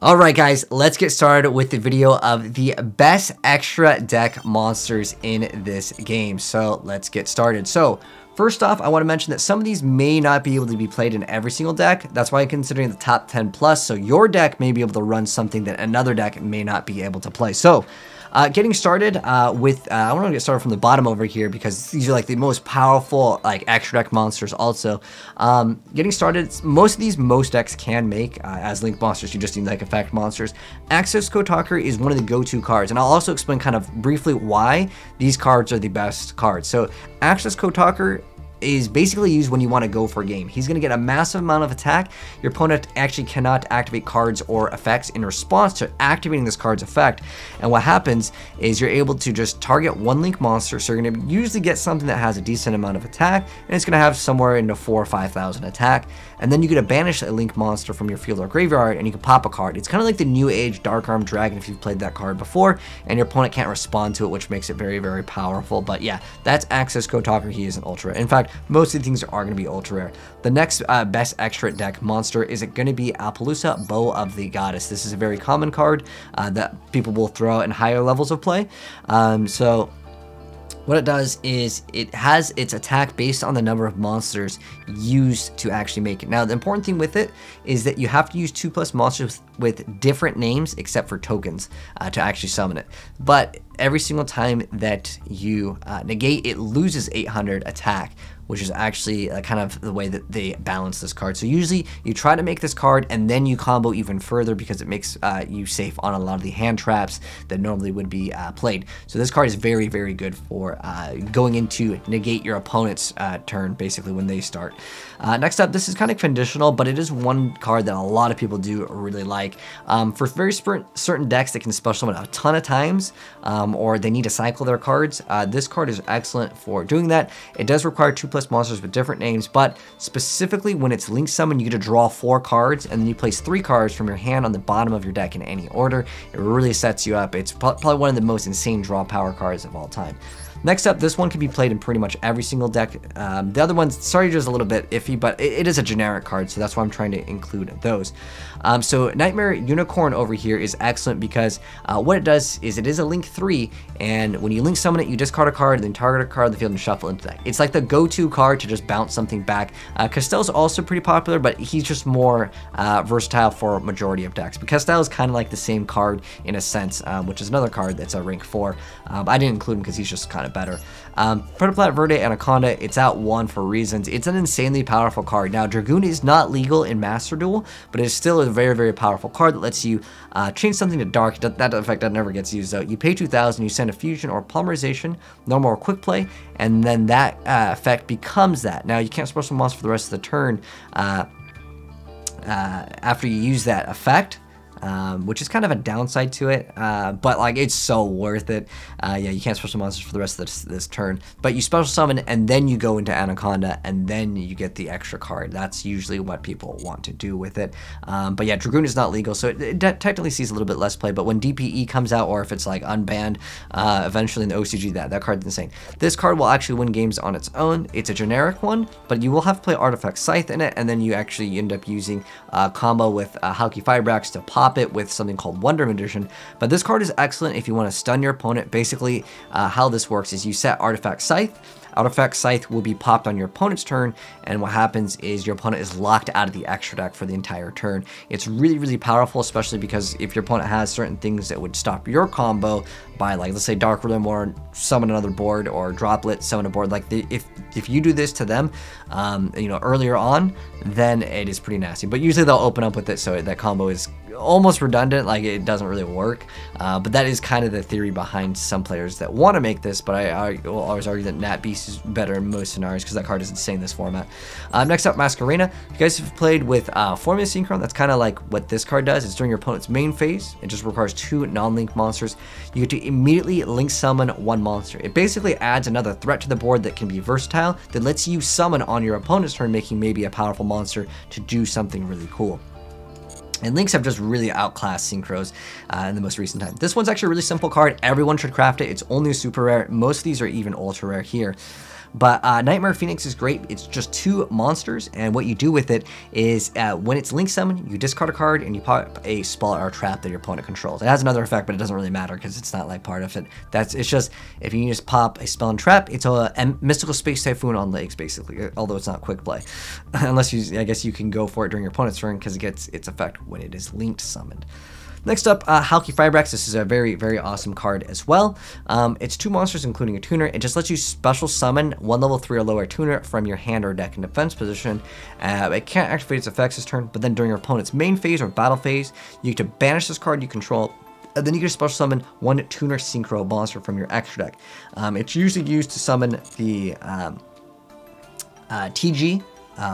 Alright guys, let's get started with the video of the best extra deck monsters in this game. So let's get started. So first off, I want to mention that some of these may not be able to be played in every single deck. That's why I'm considering the top 10 plus. So your deck may be able to run something that another deck may not be able to play. So getting started with, I want to get started from the bottom over here because these are like the most powerful like extra deck monsters also. Getting started, most decks can make as link monsters. You just need like effect monsters. Access Code Talker is one of the go-to cards, and I'll also explain kind of briefly why these cards are the best cards. So Access Code Talker is basically used when you want to go for a game. He's going to get a massive amount of attack. Your opponent actually cannot activate cards or effects in response to activating this card's effect. And what happens is you're able to just target one link monster. So you're going to usually get something that has a decent amount of attack, and it's going to have somewhere into 4,000 or 5,000 attack. And then you get to banish a link monster from your field or graveyard, and you can pop a card. It's kind of like the New Age Dark Arm Dragon if you've played that card before, and your opponent can't respond to it, which makes it very, very powerful. But yeah, that's Access Code Talker. He is an ultra rare. In fact, most of the things are going to be ultra rare. The next best extra deck monster is going to be Appaloosa, Bow of the Goddess. This is a very common card that people will throw out in higher levels of play. So what it does is it has its attack based on the number of monsters used to actually make it. Now, the important thing with it is that you have to use 2+ monsters with different names except for tokens to actually summon it. But every single time that you negate, it loses 800 attack, which is actually kind of the way that they balance this card. So usually you try to make this card and then you combo even further because it makes you safe on a lot of the hand traps that normally would be played. So this card is very, very good for going into negate your opponent's turn, basically when they start. Next up, this is kind of conditional, but it is one card that a lot of people do really like. For very certain decks that can special summon a ton of times, or they need to cycle their cards, this card is excellent for doing that. It does require 2+ monsters with different names, but specifically when it's link summon, you get to draw 4 cards, and then you place 3 cards from your hand on the bottom of your deck in any order. It really sets you up. It's probably one of the most insane draw power cards of all time. Next up, this one can be played in pretty much every single deck. The other ones, sorry, just a little bit iffy, but it is a generic card, so that's why I'm trying to include those. So Nightmare Unicorn over here is excellent because what it does is it is a link 3, and when you link summon it, you discard a card, then target a card in the field and shuffle into the deck. It's like the go-to card to just bounce something back. Castell's also pretty popular, but he's just more versatile for a majority of decks. But Castell is kind of like the same card in a sense, which is another card that's a rank 4. I didn't include him because he's just kind of better. Protoplat Verde Anaconda, it's out 1 for reasons. It's an insanely powerful card. Now, Dragoon is not legal in Master Duel, but it's still a very, very powerful card that lets you change something to dark. That effect that never gets used out. You pay 2,000, you send a fusion or polymerization, normal or quick play, and then that effect becomes that. Now, you can't special monster for the rest of the turn after you use that effect. Which is kind of a downside to it, but like it's so worth it. Yeah, you can't special monsters for the rest of this turn, but you special summon and then you go into Anaconda and then you get the extra card. That's usually what people want to do with it. But yeah, Dragoon is not legal, so it technically sees a little bit less play, but when DPE comes out or if it's like unbanned eventually in the OCG, that card's insane. This card will actually win games on its own. It's a generic one, but you will have to play Artifact Scythe in it, and then you actually end up using a combo with Halki Firebrax to pop it with something called Wonder Magician. But this card is excellent if you want to stun your opponent. Basically, how this works is you set Artifact Scythe. Artifact Scythe will be popped on your opponent's turn, and what happens is your opponent is locked out of the extra deck for the entire turn. It's really, really powerful, especially because if your opponent has certain things that would stop your combo by, like, let's say Dark Rhythm or summon another board, or Droplet, summon a board, like if you do this to them, you know, earlier on, then it is pretty nasty. But usually they'll open up with it, so that combo is almost redundant, like it doesn't really work. But that is kind of the theory behind some players that want to make this, but I will always argue that Nat Beast is better in most scenarios because that card is insane in this format. Next up, Masquerena. If you guys have played with Formula Synchron, that's kind of like what this card does. It's during your opponent's main phase. It just requires 2 non-link monsters. You get to immediately link summon 1 monster. It basically adds another threat to the board that can be versatile, that lets you summon on your opponent's turn, making maybe a powerful monster to do something really cool. And links have just really outclassed synchros in the most recent time. This one's actually a really simple card. Everyone should craft it. It's only a super rare. Most of these are even ultra rare here. But Nightmare Phoenix is great. It's just 2 monsters, and what you do with it is when it's link summoned, you discard a card and you pop a spell or a trap that your opponent controls. It has another effect, but it doesn't really matter because it's not like part of it. It's just if you just pop a spell and trap, it's a Mystical Space Typhoon on legs, basically, although it's not quick play. Unless I guess you can go for it during your opponent's turn because it gets its effect when it is linked summoned. Next up, Halki Firebrax. This is a very, very awesome card as well. It's 2 monsters, including a tuner. It just lets you special summon 1 level 3 or lower tuner from your hand or deck in defense position. It can't activate its effects this turn, but then during your opponent's main phase or battle phase, you get to banish this card you control, and then you can special summon 1 tuner synchro monster from your extra deck. It's usually used to summon the TG,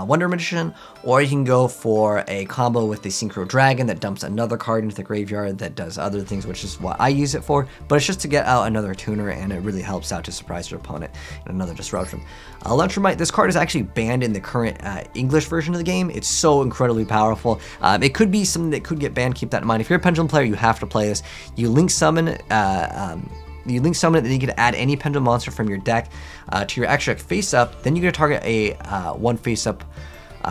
Wonder Magician, or you can go for a combo with the Synchro Dragon that dumps another card into the graveyard that does other things, which is what I use it for, but it's just to get out another tuner, and it really helps out to surprise your opponent in another disruption. Electromight, this card is actually banned in the current English version of the game. It's so incredibly powerful. It could be something that could get banned, keep that in mind. If you're a Pendulum player, you have to play this. You link summon you link summon it, then you get to add any pendulum monster from your deck to your extra deck face up. Then you get to target a 1 face up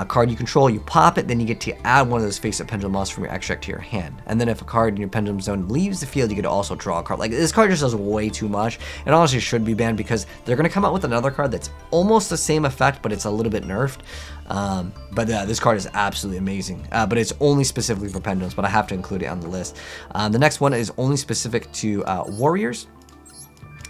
card you control. You pop it, then you get to add one of those face up pendulum monsters from your extra deck to your hand. And then if a card in your pendulum zone leaves the field, you get to also draw a card. Like, this card just does way too much. It honestly should be banned because they're going to come out with another card that's almost the same effect, but it's a little bit nerfed. But yeah, this card is absolutely amazing. But it's only specifically for pendulums, but I have to include it on the list. The next one is only specific to warriors,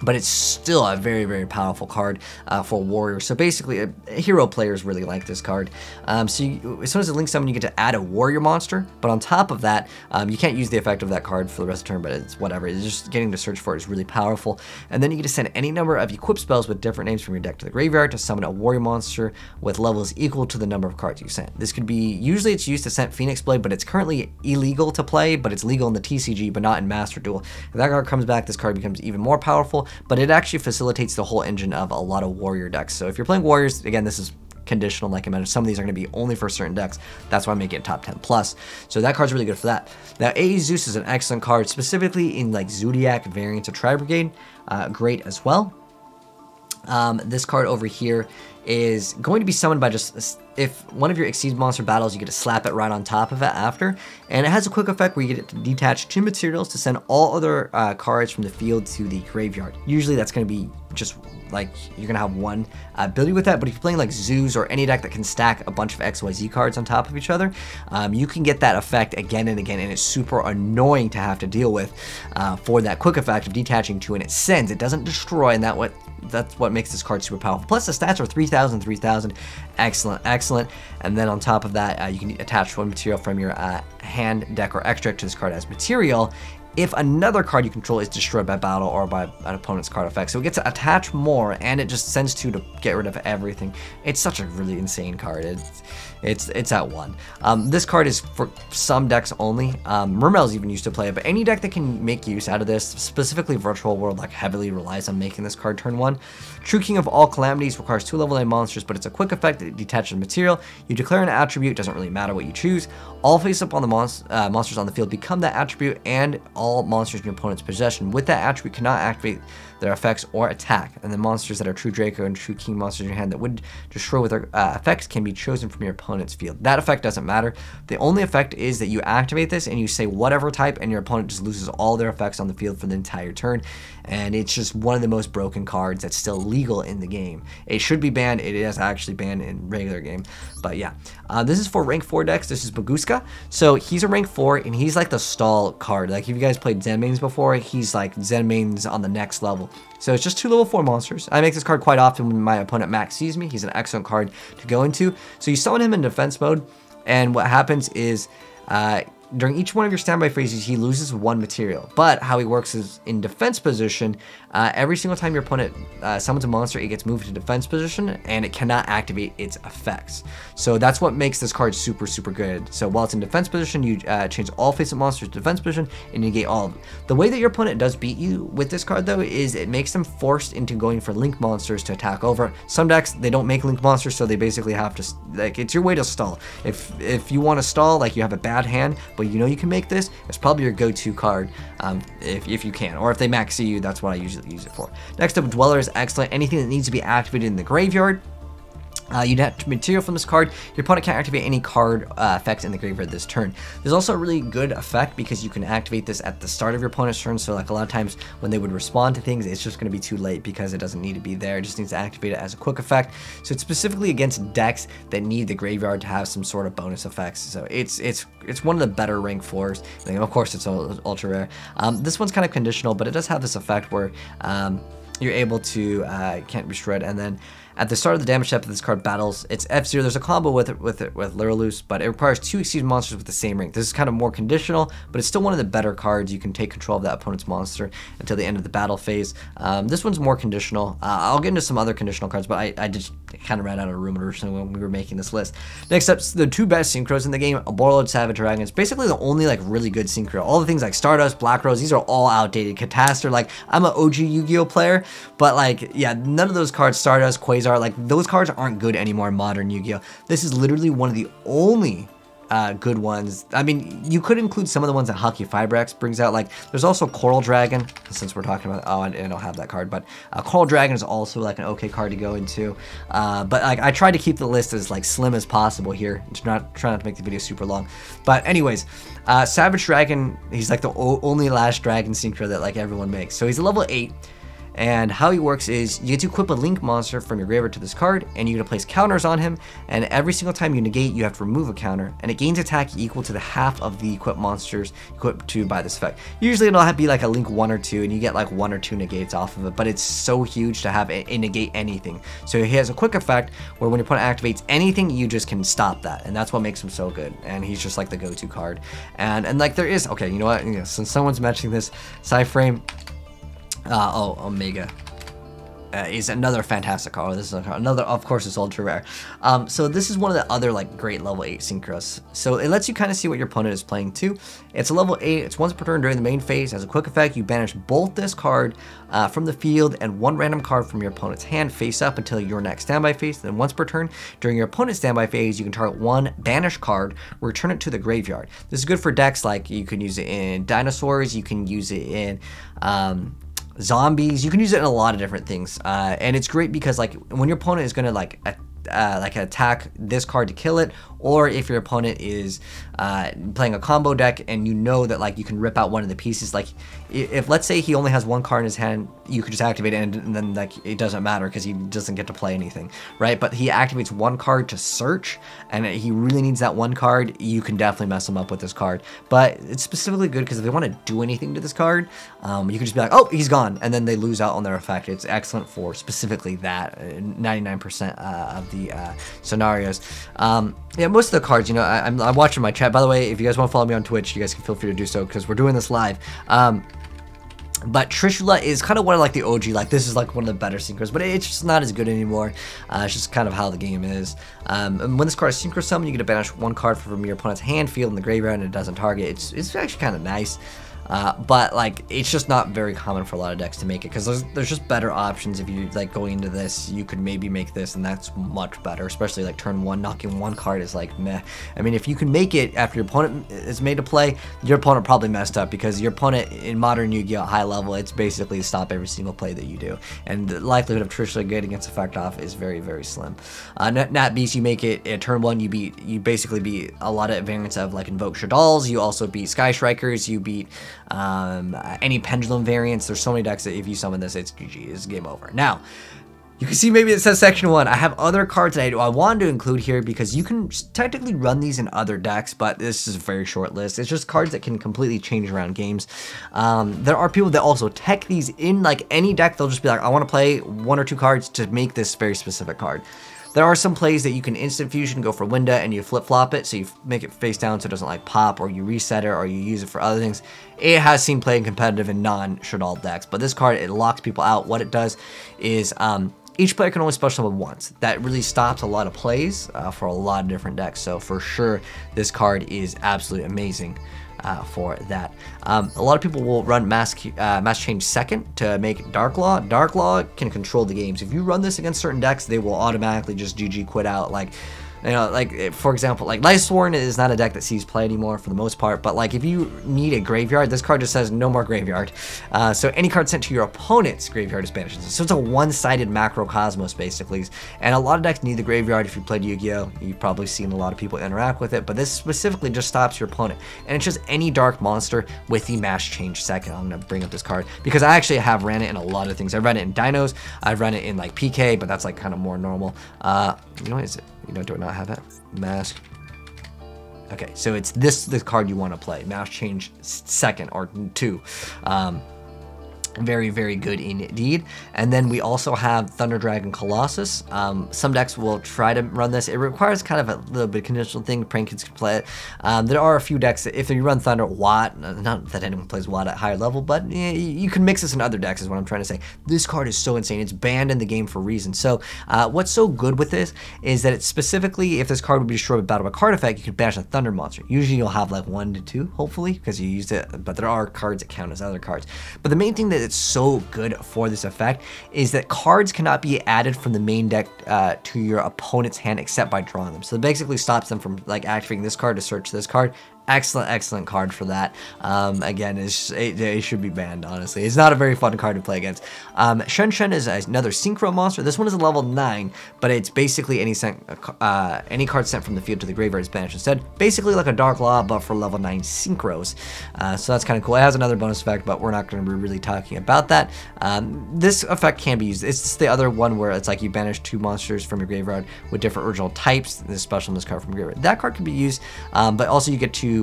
but it's still a very, very powerful card for warriors. So basically, hero players really like this card. As soon as it links summon, you get to add a warrior monster, but on top of that, you can't use the effect of that card for the rest of the turn, but it's whatever. It's just getting to search for it is really powerful. And then you get to send any number of equip spells with different names from your deck to the graveyard to summon a warrior monster with levels equal to the number of cards you sent. This could be, usually it's used to send Phoenix Blade, but it's currently illegal to play, but it's legal in the TCG, but not in Master Duel. If that card comes back, this card becomes even more powerful, but it actually facilitates the whole engine of a lot of warrior decks. So if you're playing warriors, again, this is conditional, like I mentioned. Some of these are going to be only for certain decks. That's why I make it top 10 plus. So that card's really good for that. Now, AE Zeus is an excellent card, specifically in like Zodiac variants of Tri-Brigade. Great as well. This card over here is going to be summoned by just, if one of your Exceed monster battles, you get to slap it right on top of it after. And it has a quick effect where you get to detach 2 materials to send all other cards from the field to the graveyard. Usually that's going to be just like, you're going to have 1 ability with that, but if you're playing like Zeus or any deck that can stack a bunch of XYZ cards on top of each other, you can get that effect again and again, and it's super annoying to have to deal with for that quick effect of detaching 2, and it sends, it doesn't destroy, and that's what makes this card super powerful. Plus the stats are 3,000, 3,000, excellent, excellent. And then on top of that, you can attach 1 material from your hand, deck, or extra deck to this card as material if another card you control is destroyed by battle or by an opponent's card effect. So it gets to attach more, and it just sends 2 to get rid of everything. It's such a really insane card. It's at 1. This card is for some decks only. Mermel's even used to play it, but any deck that can make use out of this, specifically Virtual World, like heavily relies on making this card turn 1. True King of All Calamities requires 2 level 9 monsters, but it's a quick effect that detaches material. You declare an attribute, doesn't really matter what you choose. All face up on the monsters on the field become that attribute, and all monsters in your opponent's possession with that attribute cannot activate their effects or attack. And the monsters that are True Draco and True King monsters in your hand that would destroy with their effects can be chosen from your opponent's field. That effect doesn't matter. The only effect is that you activate this and you say whatever type, and your opponent just loses all their effects on the field for the entire turn. And it's just one of the most broken cards that's still legal in the game. It should be banned. It is actually banned in regular game. But yeah, this is for rank 4 decks. This is Baguska. So he's a rank 4, and he's like the stall card. Like if you guys played Zen mains before, he's like Zen mains on the next level. So it's just 2 level 4 monsters. I make this card quite often when my opponent max sees me. He's an excellent card to go into. So you summon him in defense mode, and what happens is during each one of your standby phases, he loses 1 material. But how he works is in defense position, every single time your opponent summons a monster, it gets moved to defense position, and it cannot activate its effects. So that's what makes this card super, super good. So while it's in defense position, you change all face-up monsters to defense position, and you negate all of them. The way that your opponent does beat you with this card, though, is it makes them forced into going for link monsters to attack over. Some decks, they don't make link monsters, so they basically have to, like, it's your way to stall. If you want to stall, like you have a bad hand, but you know you can make this, it's probably your go-to card if you can, or if they max you, that's what I usually use it for. Next up, Dweller is excellent. Anything that needs to be activated in the graveyard, you'd have material from this card. Your opponent can't activate any card effects in the graveyard this turn. There's also a really good effect because you can activate this at the start of your opponent's turn, so like a lot of times when they would respond to things, it's just going to be too late because it doesn't need to be there. It just needs to activate it as a quick effect. So it's specifically against decks that need the graveyard to have some sort of bonus effects. So it's one of the better rank 4s. And of course, it's ultra rare. This one's kind of conditional, but it does have this effect where you're able to can't be shred, and then at the start of the damage step that this card battles, it's F0. There's a combo with Luralus, but it requires 2 exceed monsters with the same rank. This is kind of more conditional, but it's still one of the better cards. You can take control of that opponent's monster until the end of the battle phase. This one's more conditional. I'll get into some other conditional cards, but I just kind of ran out of room originally when we were making this list. Next up, the 2 best synchros in the game, Warlord, YuGioh. It's basically the only like really good synchro. All the things like Stardust, Black Rose, these are all outdated. Catastor, like I'm an OG Yu-Gi-Oh player, but like yeah, none of those cards, Stardust, Quasar, like those cards aren't good anymore in modern Yu-Gi-Oh. This is literally one of the only good ones. I mean, you could include some of the ones that Hockey Fibrex brings out. Like, there's also Coral Dragon, since we're talking about, oh, I don't have that card, but Coral Dragon is also like an okay card to go into. But like, I tried to keep the list as like slim as possible here, try not to make the video super long. But anyways, Savage Dragon, he's like the only last dragon synchro that like everyone makes. So he's a level 8. And how he works is you get to equip a link monster from your graveyard to this card, and you're going to place counters on him, and every single time you negate, you have to remove a counter, and it gains attack equal to the half of the equipped monsters equipped to by this effect. Usually it'll be like a link 1 or 2, and you get like 1 or 2 negates off of it, but it's so huge to have it negate anything. So he has a quick effect where when your opponent activates anything, you just can stop that, and that's what makes him so good, and he's just like the go-to card. And like there is, okay, you know what, since someone's mentioning this, Cyframe, Omega is another fantastic card. This is another, of course, it's ultra rare. So this is one of the other like great level 8 synchros. So it lets you kind of see what your opponent is playing too. It's a level 8. It's once per turn during the main phase. As a quick effect, you banish both this card from the field and 1 random card from your opponent's hand face up until your next standby phase. Then once per turn during your opponent's standby phase, you can target 1 banished card, return it to the graveyard. This is good for decks like you can use it in dinosaurs. You can use it in zombies. You can use it in a lot of different things, and it's great because like when your opponent is gonna like attack this card to kill it, or if your opponent is playing a combo deck and you know that like you can rip out one of the pieces, like if let's say he only has 1 card in his hand, you could just activate it and then like it doesn't matter because he doesn't get to play anything, right? But he activates 1 card to search and he really needs that 1 card, you can definitely mess him up with this card. But it's specifically good because if they want to do anything to this card, you can just be like, oh, he's gone, and then they lose out on their effect. It's excellent for specifically that 99% of the scenarios. Yeah, most of the cards, you know, I'm watching my chat. By the way, if you guys want to follow me on Twitch, you guys can feel free to do so because we're doing this live. But Trishula is kind of one of like the OG, like this is like one of the better synchros, but it's just not as good anymore. It's just kind of how the game is. And when this card is synchro summon, you get to banish 1 card from your opponent's hand, field, in the graveyard, and it doesn't target. It's actually kind of nice. But like it's just not very common for a lot of decks to make it because there's just better options. If you like going into this, you could maybe make this, and that's much better, especially like turn 1 knocking 1 card is like meh. I mean, if you can make it after your opponent is made to play, your opponent probably messed up because your opponent in modern Yu-Gi-Oh high level, it's basically stop every single play that you do, and the likelihood of Trishula getting its effect off is very, very slim. Nat Beast, you make it at turn 1, you basically beat a lot of variants of like Invoke Shadals, you also beat Sky Strikers, you beat any pendulum variants. There's so many decks that if you summon this, it's GG, it's game over. Now, you can see maybe it says section 1. I have other cards that I wanted to include here because you can technically run these in other decks, but this is a very short list. It's just cards that can completely change around games. There are people that also tech these in like any deck. They'll just be like, I want to play 1 or 2 cards to make this very specific card. There are some plays that you can instant fusion, go for Winda, and you flip-flop it, so you make it face down so it doesn't like pop, or you reset it, or you use it for other things. It has seen playing competitive in non-Shadal decks, but this card, it locks people out. What it does is each player can only special summon once. That really stops a lot of plays for a lot of different decks, so for sure, this card is absolutely amazing for that. A lot of people will run Mass Change second to make Dark Law. Dark Law can control the games. If you run this against certain decks, they will automatically just GG quit out. Like You know, like for example, like Lightsworn is not a deck that sees play anymore for the most part, but like if you need a graveyard, this card just says no more graveyard. So any card sent to your opponent's graveyard is banished. So it's a one-sided macrocosmos basically, and a lot of decks need the graveyard. If you played Yu-Gi-Oh, you've probably seen a lot of people interact with it, but this specifically just stops your opponent, and it's just any dark monster with the mass change second. I'm gonna bring up this card because I actually have ran it in a lot of things. I've run it in Dinos, I've run it in like PK, but that's like kind of more normal. You know what is it? You know, do I not have it? Mask. Okay, so it's the card you want to play. Mass change second or 2. Very, very good indeed. And then we also have Thunder Dragon Colossus. Some decks will try to run this. It requires kind of a little bit of conditional thing. Prank kids can play it. There are a few decks that if you run Thunder Watt, not that anyone plays Watt at higher level, but you can mix this in other decks is what I'm trying to say. This card is so insane. It's banned in the game for a reason. So what's so good with this is that it's specifically, if this card would be destroyed with Battle by Card effect, you could banish a Thunder monster. Usually you'll have like 1 to 2, hopefully, because you used it, but there are cards that count as other cards. But the main thing that it's so good for this effect is that cards cannot be added from the main deck to your opponent's hand except by drawing them. So it basically stops them from like activating this card to search this card. Excellent card for that. Again, it should be banned, honestly. It's not a very fun card to play against. Shen Shen is another synchro monster. This one is a level 9, but it's basically any card sent from the field to the graveyard is banished instead. Basically like a Dark Law, but for level 9 synchros. So that's kind of cool. It has another bonus effect, but we're not going to be really talking about that. This effect can be used. It's the other one where it's like you banish 2 monsters from your graveyard with different original types. This special in this card from your graveyard. That card can be used, but also you get to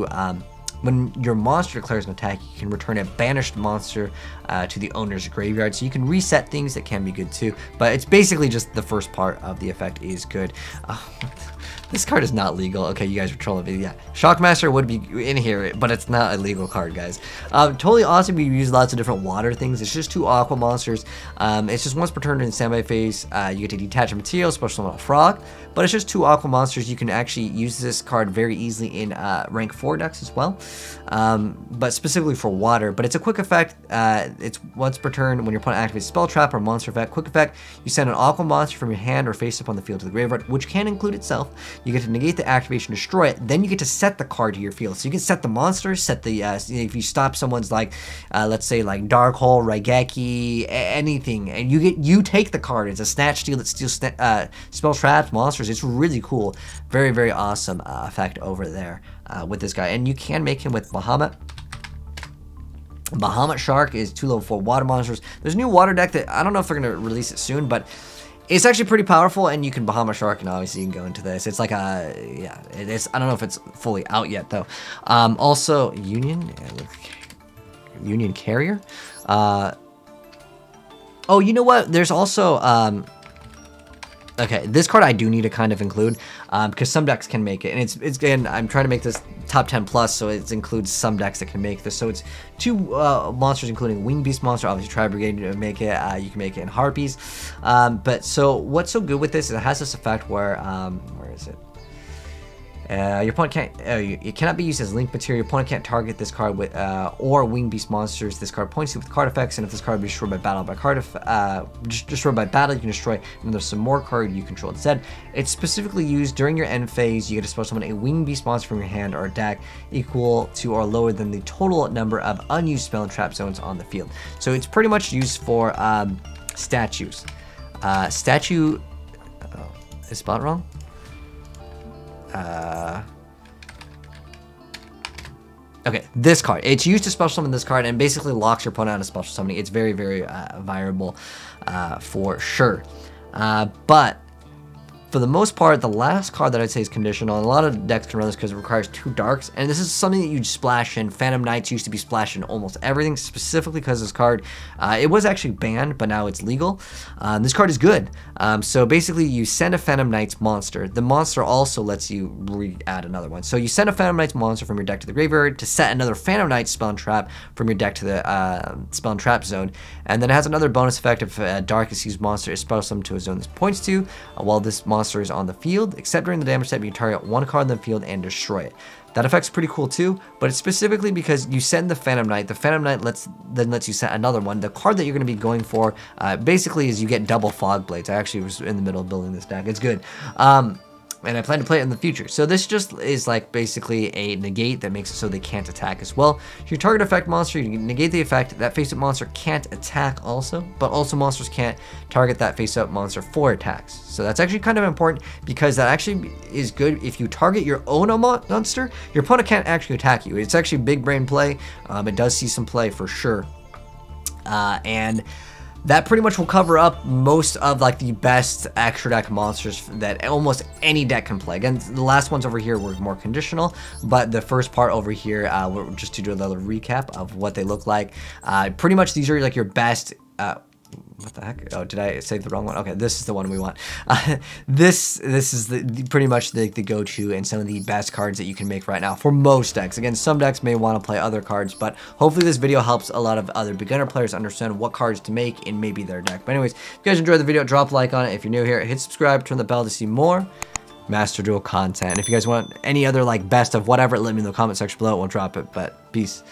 when your monster declares an attack, you can return a banished monster to the owner's graveyard. So you can reset things that can be good too. But it's basically just the first part of the effect is good. This card is not legal. Okay, you guys are trolling me. Yeah, Shockmaster would be in here, but it's not a legal card, guys. Totally awesome. We use lots of different water things. It's just 2 aqua monsters. It's just once per turn in standby phase. You get to detach a material, special summon a frog. But it's just 2 aqua monsters. You can actually use this card very easily in rank 4 decks as well. But specifically for water. But it's a quick effect. It's once per turn when your opponent activates a spell trap or monster effect. Quick effect. You send an aqua monster from your hand or face up on the field to the graveyard, which can include itself. You get to negate the activation, destroy it. Then you get to set the card to your field. So you can set the monster, set the if you stop someone's like let's say like Dark Hole, Raigeki, anything, and you take the card. It's a snatch steal that steals spell traps, monsters. It's really cool. Very awesome effect over there with this guy, and you can make him with Bahamut. Bahamut Shark is 2 level 4 water monsters. There's a new water deck that I don't know if they're gonna release it soon, but it's actually pretty powerful, and you can Bahamut Shark, and obviously you can go into this. It's like yeah, it's, I don't know if it's fully out yet though. Also Union Carrier. Oh, you know what? There's also okay, this card I do need to kind of include because some decks can make it, and it's again, I'm trying to make this top 10 plus, so it includes some decks that can make this. So it's 2 monsters, including Wing Beast monster, obviously Tri Brigade to make it. You can make it in Harpies. But so what's so good with this is it has this effect where is it? Your opponent can't. It cannot be used as link material. Your opponent can't target this card with or Wing Beast monsters. This card points to with card effects, and if this card is destroyed by battle destroyed by battle, you can destroy another some more card you control instead. It's specifically used during your end phase. You get to special summon a Wing Beast monster from your hand or deck equal to or lower than the total number of unused spell and trap zones on the field. So it's pretty much used for statues. Statue. Oh, is spelled wrong? Okay, this card. It's used to special summon this card and basically locks your opponent out of special summoning. It's very viable for sure. But for the most part, the last card that I'd say is conditional, and a lot of decks can run this because it requires 2 darks, and this is something that you'd splash in. Phantom Knights used to be splashed in almost everything, specifically because this card, it was actually banned, but now it's legal. This card is good. So basically, you send a Phantom Knights monster. The monster also lets you re-add another one. So you send a Phantom Knights monster from your deck to the graveyard to set another Phantom Knights spell and trap from your deck to the spell and trap zone, and then it has another bonus effect if a darkest used monster is special summoned to a zone this points to, while this monster is on the field, except during the damage step, you target 1 card in the field and destroy it. That effect's pretty cool too, but it's specifically because you send the Phantom Knight. The Phantom Knight then lets you set another one. The card that you're going to be going for basically is you get double Fog Blades. I actually was in the middle of building this deck. It's good. and I plan to play it in the future. So this just is like basically a negate that makes it so they can't attack as well. So your target effect monster, you negate the effect, that face-up monster can't attack also, but also monsters can't target that face-up monster for attacks. So that's actually kind of important because that actually is good if you target your own monster, your opponent can't actually attack you. It's actually big brain play. It does see some play for sure. And that pretty much will cover up most of like the best extra deck monsters that almost any deck can play. Again, the last ones over here were more conditional, but the first part over here, just to do a little recap of what they look like. Pretty much these are like your best, what the heck? Oh, did I say the wrong one? Okay, this is the one we want. This is pretty much the go-to and some of the best cards that you can make right now for most decks. Again, some decks may want to play other cards, but hopefully this video helps a lot of other beginner players understand what cards to make in maybe their deck. But anyways, if you guys enjoyed the video, drop a like on it. If you're new here, hit subscribe, turn the bell to see more Master Duel content. And if you guys want any other like best of whatever, let me know in the comment section below. We'll drop it, but peace.